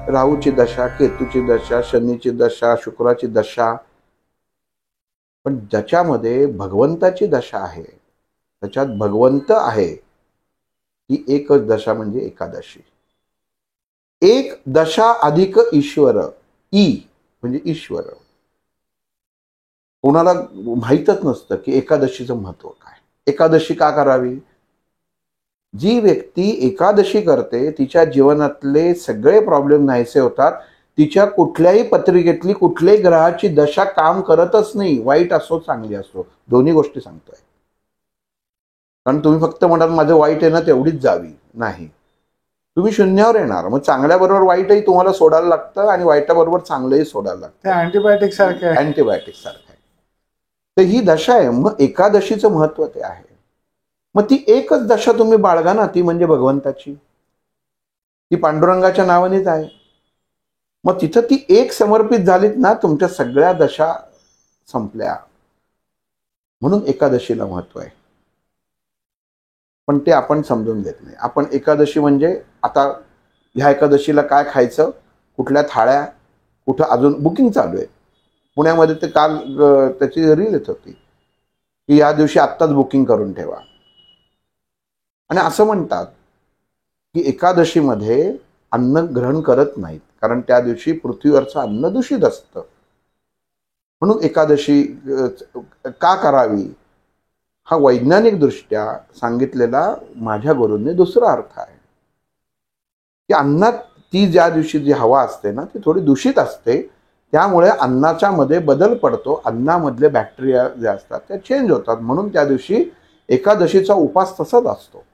राहूची दशा, केतूची दशा, शनीची दशा, शुक्राची दशा, पण ज्याच्यामध्ये भगवंताची दशा आहे, त्याच्यात भगवंत आहे, ही एकच दशा म्हणजे एकादशी. एक दशा अधिक ईश्वर, ई म्हणजे ईश्वर. कोणाला माहीतच नसतं की एकादशीचं महत्व काय. एकादशी का करावी? जी व्यक्ती एकादशी करते तिच्या जीवनातले सगळे प्रॉब्लेम नाहीसे होतात. तिच्या कुठल्याही पत्रिकेतली कुठल्याही ग्रहाची दशा काम करतच नाही, वाईट असो चांगली असो, दोन्ही गोष्टी सांगतोय. कारण तुम्ही फक्त म्हणाल माझं वाईट आहे ना तेवढीच जावी, नाही. तुम्ही शून्यावर येणार, मग चांगल्याबरोबर वाईटही तुम्हाला सोडायला लागतं आणि वाईटाबरोबर चांगलंही सोडायला लागतं. अँटीबायोटिक सारखं आहे. अँटीबायोटिक सारखं आहे. तर ही दशा आहे. मग एकादशीचं महत्व ते आहे. मग ती एकच दशा तुम्ही बाळगा ना, ती म्हणजे भगवंताची. ती पांडुरंगाच्या नावानेच आहे. मग तिथं ती एक समर्पित झालीत ना, तुमच्या सगळ्या दशा संपल्या. म्हणून एकादशीला महत्व आहे. पण ते आपण समजून घेत नाही. आपण एकादशी म्हणजे आता ह्या एकादशीला काय खायचं, कुठल्या थाळ्या, कुठं अजून बुकिंग चालू आहे. पुण्यामध्ये ते काल त्याची रील येत होती की या दिवशी आत्ताच बुकिंग करून ठेवा. आणि असं म्हणतात की एकादशीमध्ये अन्न ग्रहण करत नाहीत, कारण त्या दिवशी पृथ्वीवरचं अन्न दूषित असतं. म्हणून एकादशी का करावी हा वैज्ञानिक दृष्ट्या सांगितलेला माझ्या गुरूंनी दुसरा अर्थ आहे की अन्नात ती ज्या दिवशी जी हवा असते ना ती थोडी दूषित असते, त्यामुळे अन्नाच्या मध्ये बदल पडतो, अन्नामधले बॅक्टेरिया जे असतात ते चेंज होतात. म्हणून त्या दिवशी एकादशीचा उपास तसाच असतो.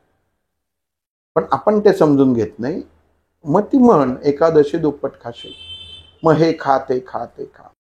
पण आपण ते समजून घेत नाही. मग ती म्हण एकादशी दुप्पट खाशील, मग हे खा ते खा ते खा.